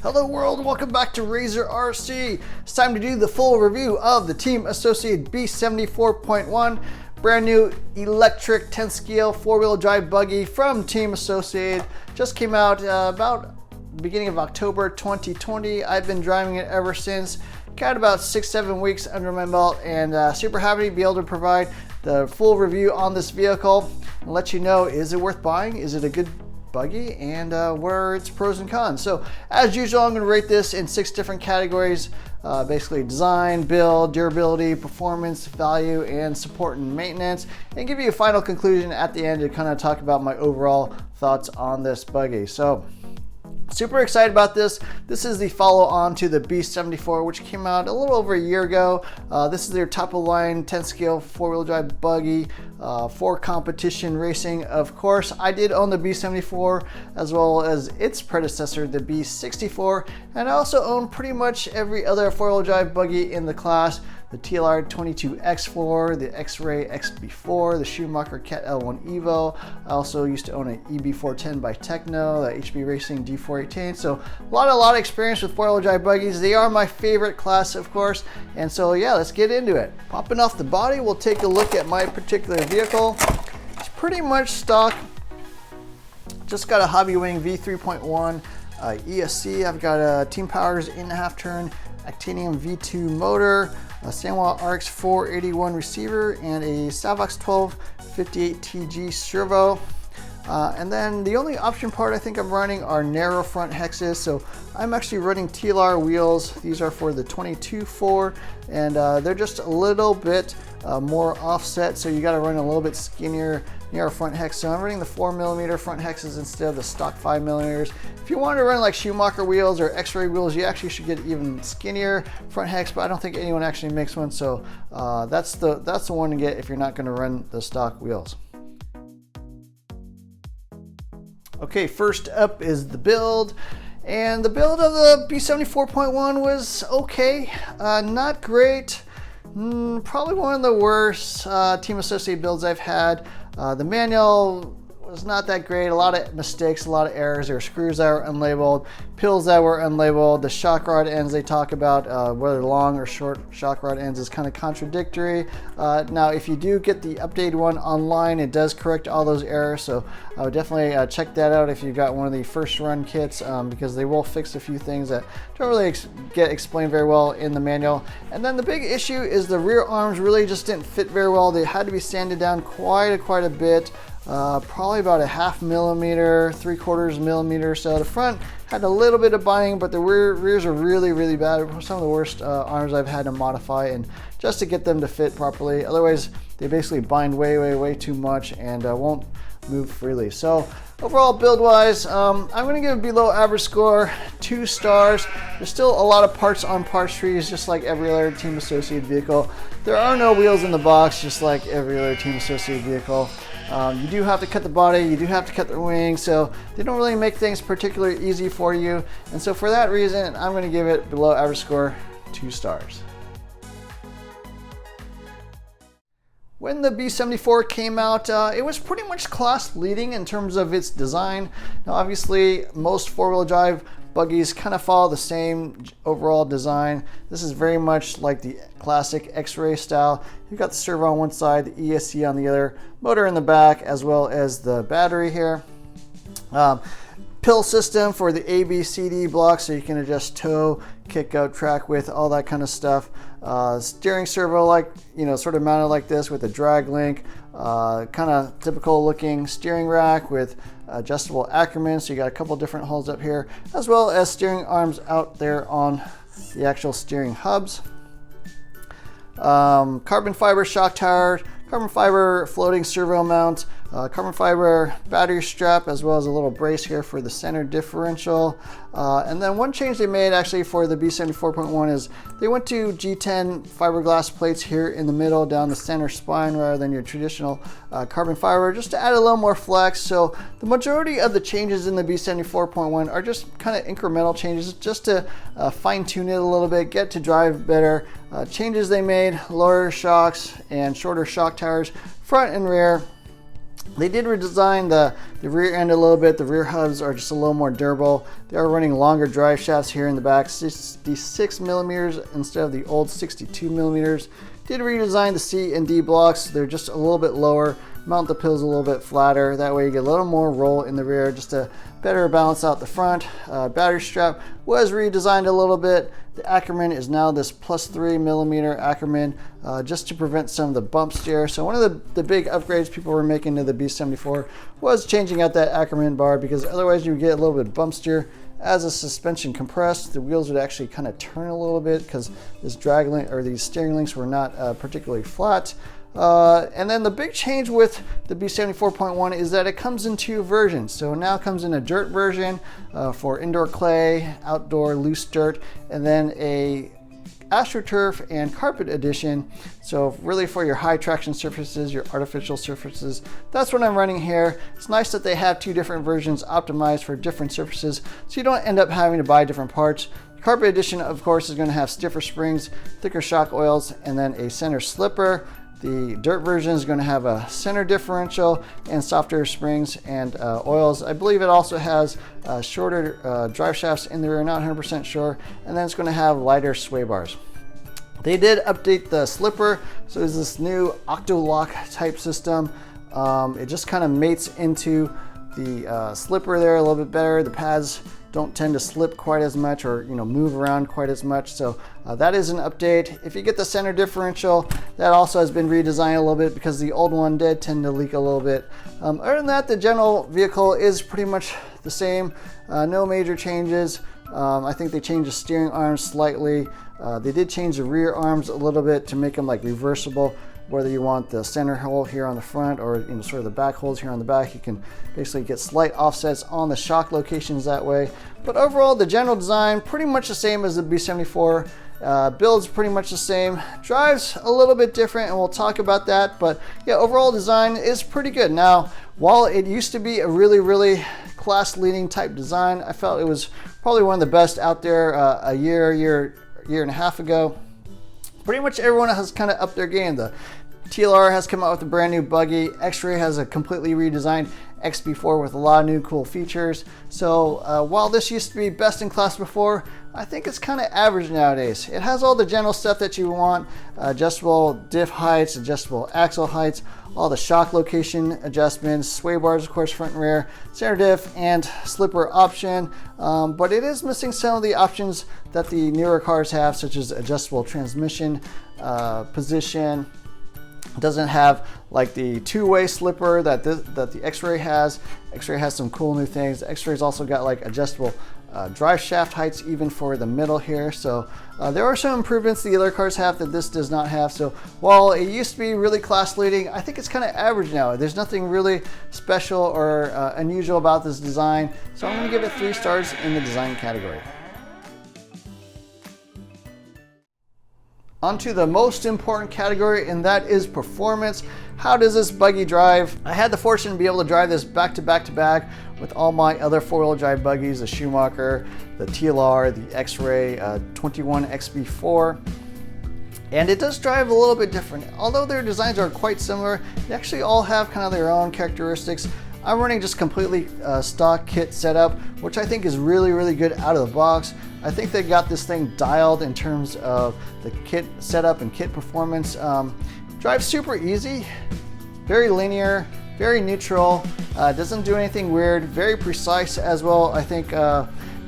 Hello world, welcome back to Razor RC. It's time to do the full review of the Team Associated B74.1 brand new electric 10 scale four-wheel drive buggy from Team Associated. Just came out about beginning of October 2020. I've been driving it ever since. Got about 6-7 weeks under my belt, and super happy to be able to provide the full review on this vehicle and let you know, is it worth buying? Is it a good buggy? And what are its pros and cons? So as usual, I'm going to rate this in 6 different categories, basically design, build, durability, performance, value, and support and maintenance, and give you a final conclusion at the end to kind of talk about my overall thoughts on this buggy. So super excited about this. This is the follow-on to the B74, which came out a little over a year ago. This is their top-of-the-line 10-scale four-wheel drive buggy for competition racing. Of course, I did own the B74 as well as its predecessor, the B64, and I also own pretty much every other four-wheel drive buggy in the class. The TLR 22X4, the X-Ray XB4, the Schumacher Cat L1 Evo. I also used to own an EB410 by Techno, the HB Racing D418. So a lot of experience with four-wheel drive buggies. They are my favorite class, of course. And so yeah, let's get into it. Popping off the body, we'll take a look at my particular vehicle. It's pretty much stock. Just got a Hobbywing V3.1 ESC. I've got a Team Powers 8.5 turn Actinium V2 motor, a Sanwa RX 481 receiver, and a Savox 1258 TG servo. And then the only option part I think I'm running are narrow front hexes. So I'm actually running TLR wheels. These are for the 22.4, and they're just a little bit more offset. So you got to run a little bit skinnier narrow front hex. So I'm running the 4mm front hexes instead of the stock 5mm. If you want to run like Schumacher wheels or X-Ray wheels, you actually should get even skinnier front hex, but I don't think anyone actually makes one. So that's the one to get if you're not going to run the stock wheels. Okay, first up is the build. And the build of the B74.1 was okay, not great. Probably one of the worst Team Associated builds I've had. The manual was not that great. A lot of mistakes, a lot of errors. There were screws that were unlabeled, pills that were unlabeled. The shock rod ends they talk about, whether long or short shock rod ends, is kind of contradictory. Now, if you do get the updated one online, it does correct all those errors. So I would definitely check that out if you got one of the first run kits, because they will fix a few things that don't really get explained very well in the manual. And then the big issue is the rear arms really just didn't fit very well. They had to be sanded down quite a bit. Probably about a 0.5 millimeter, 3/4 millimeter. So the front had a little bit of binding, but the rears are really bad. Some of the worst arms I've had to modify, and just to get them to fit properly. Otherwise, they basically bind way too much and won't move freely. So overall, build wise, I'm going to give a below average score, 2 stars. There's still a lot of parts on parts trees, just like every other Team Associated vehicle. There are no wheels in the box, just like every other Team Associated vehicle. You do have to cut the body, you do have to cut the wings, so they don't really make things particularly easy for you. And so for that reason, I'm going to give it below average score, 2 stars. When the B74 came out, it was pretty much class leading in terms of its design. Now obviously, most four-wheel drive buggies kind of follow the same overall design. This is very much like the classic X-Ray style. You've got the servo on one side, the ESC on the other, motor in the back, as well as the battery here. Pill system for the ABCD blocks, so you can adjust toe, kick out, track width, all that kind of stuff. Steering servo, like, sort of mounted like this with a drag link. Kind of typical looking steering rack with adjustable Ackerman, so you got a couple different holes up here, as well as steering arms out there on the actual steering hubs. Carbon fiber shock tower, carbon fiber floating servo mount, carbon fiber battery strap, as well as a little brace here for the center differential. And then one change they made actually for the B74.1 is they went to G10 fiberglass plates here in the middle down the center spine rather than your traditional carbon fiber, just to add a little more flex. So the majority of the changes in the B74.1 are just kind of incremental changes, just to fine tune it a little bit, get to drive better. Changes they made: lower shocks and shorter shock towers, front and rear. They did redesign the rear end a little bit. The rear hubs are just a little more durable. They are running longer drive shafts here in the back, 66 millimeters instead of the old 62 millimeters. Did redesign the C and D blocks. They're just a little bit lower. Mount the pills a little bit flatter. That way you get a little more roll in the rear just to better balance out the front. Battery strap was redesigned a little bit. The Ackerman is now this +3 millimeter Ackerman just to prevent some of the bump steer. So one of the big upgrades people were making to the B74 was changing out that Ackerman bar, because otherwise you would get a little bit of bump steer. As the suspension compressed, the wheels would actually kind of turn a little bit because this drag link or these steering links were not particularly flat. And then the big change with the B74.1 is that it comes in 2 versions. So now it comes in a dirt version for indoor clay, outdoor loose dirt, and then a AstroTurf and carpet edition. So really for your high traction surfaces, your artificial surfaces, that's what I'm running here. It's nice that they have 2 different versions optimized for different surfaces, so you don't end up having to buy different parts. The carpet edition, of course, is going to have stiffer springs, thicker shock oils, and then a center slipper. The dirt version is going to have a center differential and softer springs and oils. I believe it also has shorter drive shafts in the rear, not 100% sure. And then it's going to have lighter sway bars. They did update the slipper, so there's this new Octo-Lock type system. It just kind of mates into the slipper there a little bit better. The pads don't tend to slip quite as much or move around quite as much. So that is an update. If you get the center differential, that also has been redesigned a little bit because the old one did tend to leak a little bit. Other than that, the general vehicle is pretty much the same. No major changes. I think they changed the steering arms slightly. They did change the rear arms a little bit to make them like reversible. Whether you want the center hole here on the front or sort of the back holes here on the back, you can basically get slight offsets on the shock locations that way. But overall, the general design pretty much the same as the B74. Build's pretty much the same. Drives a little bit different, and we'll talk about that. But yeah, overall design is pretty good. Now, while it used to be a really class-leading type design, I felt it was probably one of the best out there a year and a half ago. Pretty much everyone has kind of upped their game. The TLR has come out with a brand new buggy. X-Ray has a completely redesigned XB4 with a lot of new cool features. So while this used to be best in class before, I think it's kind of average nowadays. It has all the general stuff that you want: adjustable diff heights, adjustable axle heights, all the shock location adjustments, sway bars, of course, front and rear, center diff, and slipper option. But it is missing some of the options that the newer cars have, such as adjustable transmission position. It doesn't have like the 2-way slipper that the X-Ray has. X-Ray has some cool new things. X-Ray's also got like adjustable drive shaft heights even for the middle here. So there are some improvements the other cars have that this does not have. So while it used to be really class leading, I think it's kind of average now. There's nothing really special or unusual about this design. So I'm going to give it 3 stars in the design category. Onto the most important category, and that is performance. How does this buggy drive? I had the fortune to be able to drive this back to back with all my other 4-wheel drive buggies, the Schumacher, the TLR, the X-Ray 21 XB4. And it does drive a little bit different. Although their designs are quite similar, they actually all have kind of their own characteristics. I'm running just completely stock kit setup, which I think is really good out of the box. I think they got this thing dialed in terms of the kit setup and kit performance. Drives super easy, very linear, very neutral, doesn't do anything weird, very precise as well. I think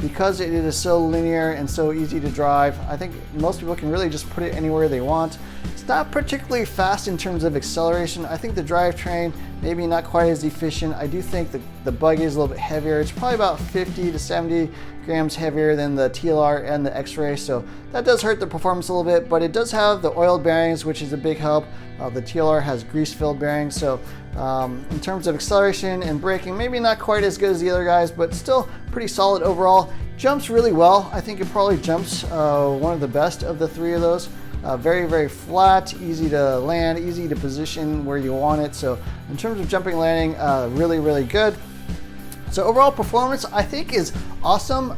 because it is so linear and so easy to drive, I think most people can really just put it anywhere they want. It's not particularly fast in terms of acceleration. I think the drivetrain maybe not quite as efficient. I do think the buggy is a little bit heavier. It's probably about 50 to 70 grams heavier than the TLR and the X-Ray, so that does hurt the performance a little bit, but it does have the oiled bearings, which is a big help. The TLR has grease-filled bearings, so in terms of acceleration and braking, maybe not quite as good as the other guys, but still pretty solid overall. Jumps really well. I think it probably jumps one of the best of the 3 of those. Very flat, easy to land, easy to position where you want it. So in terms of jumping landing, really good. So overall performance I think is awesome.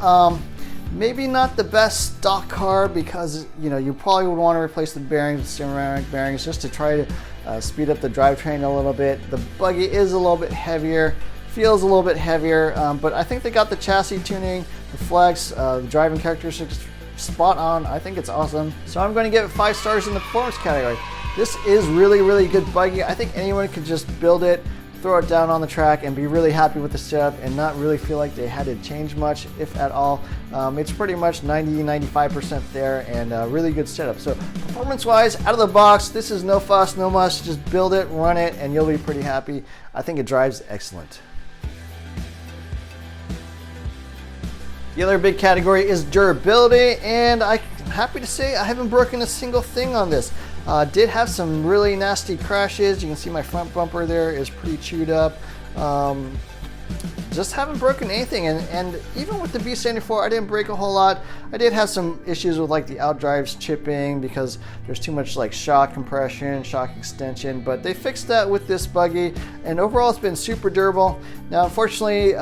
Maybe not the best stock car because you probably would want to replace the bearings, the ceramic bearings, just to try to speed up the drivetrain a little bit. The buggy is a little bit heavier, feels a little bit heavier, but I think they got the chassis tuning, the flex, the driving characteristics spot on. I think it's awesome. So I'm going to give it 5 stars in the performance category. This is really good buggy. I think anyone could just build it, throw it down on the track and be really happy with the setup and not really feel like they had to change much, if at all. It's pretty much 90-95% there, and really good setup. So performance wise, out of the box, this is no fuss, no muss. Just build it, run it, and you'll be pretty happy. I think it drives excellent. The other big category is durability, and I'm happy to say I haven't broken a single thing on this. Did have some really nasty crashes. You can see my front bumper there is pretty chewed up. Just haven't broken anything, and even with the B74, I didn't break a whole lot. I did have some issues with like the outdrives chipping because there's too much like shock compression, shock extension, but they fixed that with this buggy, and overall it's been super durable. Now unfortunately,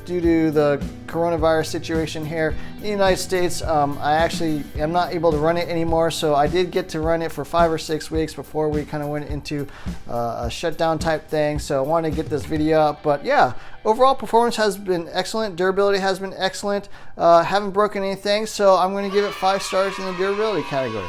due to the coronavirus situation here in the United States, I actually am not able to run it anymore, so I did get to run it for 5 or 6 weeks before we kind of went into a shutdown type thing, so I wanted to get this video up. But yeah, overall performance has been excellent, durability has been excellent, haven't broken anything, so I'm going to give it 5 stars in the durability category.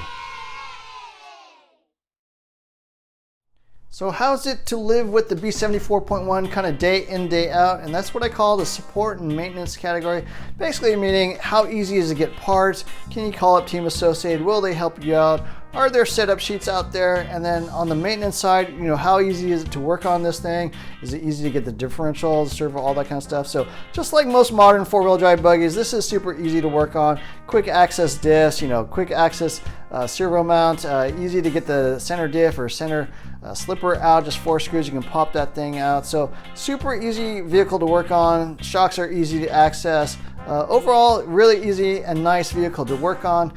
So how's it to live with the B74.1 kind of day in, day out? And that's what I call the support and maintenance category. Basically meaning, how easy is it to get parts? Can you call up Team Associated? Will they help you out? Are there setup sheets out there? And then on the maintenance side, you know, how easy is it to work on this thing? Is it easy to get the differential, the servo, all that kind of stuff? So just like most modern 4-wheel drive buggies, this is super easy to work on. Quick access diff, you know, quick access servo mount, easy to get the center diff or center slipper out, just 4 screws, you can pop that thing out. So super easy vehicle to work on. Shocks are easy to access. Overall, really easy and nice vehicle to work on.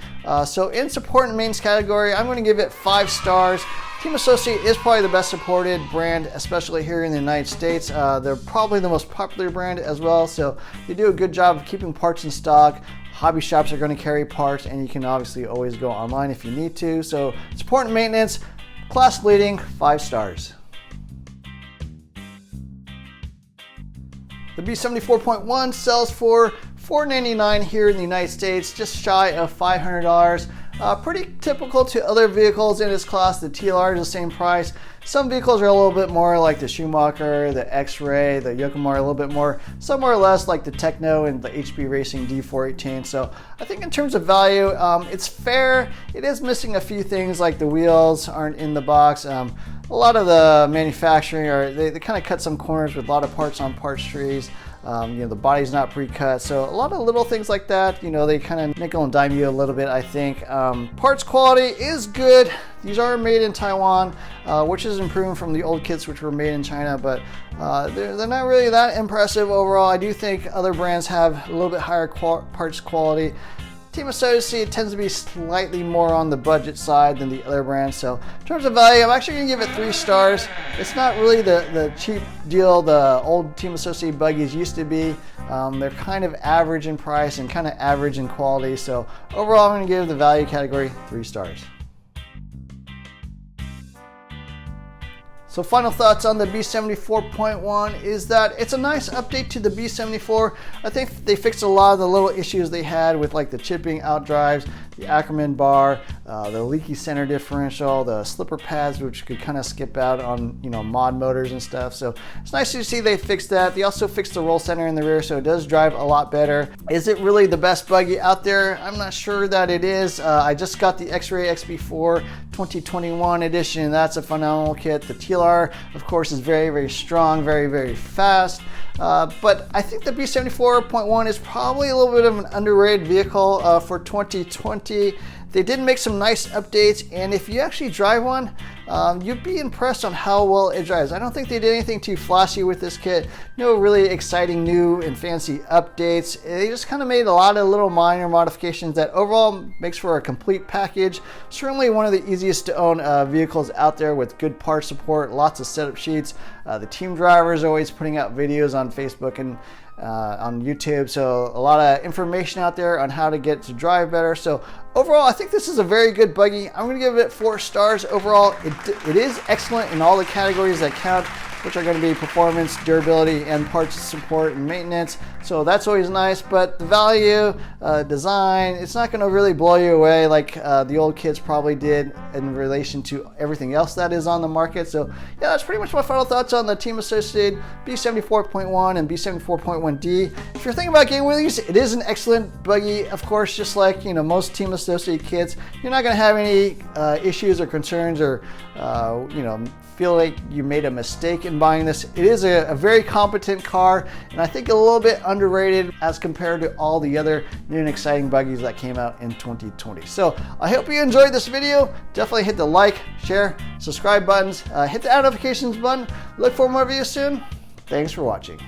So in support and maintenance category, I'm going to give it 5 stars. Team Associate is probably the best supported brand, especially here in the United States. They're probably the most popular brand as well, so they do a good job of keeping parts in stock. Hobby shops are going to carry parts, and you can obviously always go online if you need to. So support and maintenance, class leading, 5 stars. The B74.1 sells for $499 here in the United States, just shy of $500. Pretty typical to other vehicles in this class. The TLR is the same price. Some vehicles are a little bit more like the Schumacher, the X-Ray, the Yokohama, a little bit more. Some are less like the Techno and the HB Racing D418. So I think in terms of value, it's fair. It is missing a few things, like the wheels aren't in the box. A lot of the manufacturing, they kind of cut some corners with a lot of parts on parts trees. You know, the body's not pre-cut, so a lot of little things like that, you know, they kind of nickel and dime you a little bit, I think. Parts quality is good. These are made in Taiwan, which is improving from the old kits which were made in China, but they're not really that impressive overall. I do think other brands have a little bit higher parts quality. Team Associated tends to be slightly more on the budget side than the other brands. So in terms of value, I'm actually going to give it 3 stars. It's not really the cheap deal the old Team Associated buggies used to be. They're kind of average in price and kind of average in quality. So overall, I'm going to give the value category 3 stars. So final thoughts on the B74.1 is that it's a nice update to the B74. I think they fixed a lot of the little issues they had with like the chipping out drives, the Ackerman bar, the leaky center differential, the slipper pads which could kind of skip out on, you know, mod motors and stuff. So it's nice to see they fixed that. They also fixed the roll center in the rear, so it does drive a lot better. Is it really the best buggy out there? I'm not sure that it is. I just got the X-Ray XB4 2021 edition. That's a phenomenal kit. The TLR, of course, is very strong, very fast. But I think the B74.1 is probably a little bit of an underrated vehicle for 2020. They did make some nice updates, and if you actually drive one, you'd be impressed on how well it drives. I don't think they did anything too flashy with this kit. No really exciting new and fancy updates. They just kind of made a lot of little minor modifications that overall makes for a complete package. Certainly one of the easiest to own vehicles out there with good part support, lots of setup sheets. The team driver is always putting out videos on Facebook and on YouTube, so a lot of information out there on how to get to drive better. So overall, I think this is a very good buggy. I'm going to give it 4 stars overall. It it is excellent in all the categories that count, which are going to be performance, durability, and parts support and maintenance. So that's always nice, but the value, design, it's not going to really blow you away like the old kids probably did in relation to everything else that is on the market. So yeah, that's pretty much my final thoughts on the Team Associated B74.1 and B74.1D. If you're thinking about getting one of these, it is an excellent buggy. Of course, just like most Team Associated kits, you're not going to have any issues or concerns or feel like you made a mistake in buying this. It is a very competent car, and I think a little bit underrated as compared to all the other new and exciting buggies that came out in 2020. So I hope you enjoyed this video. Definitely hit the like, share, subscribe buttons, hit the notifications button. Look for more videos soon. Thanks for watching.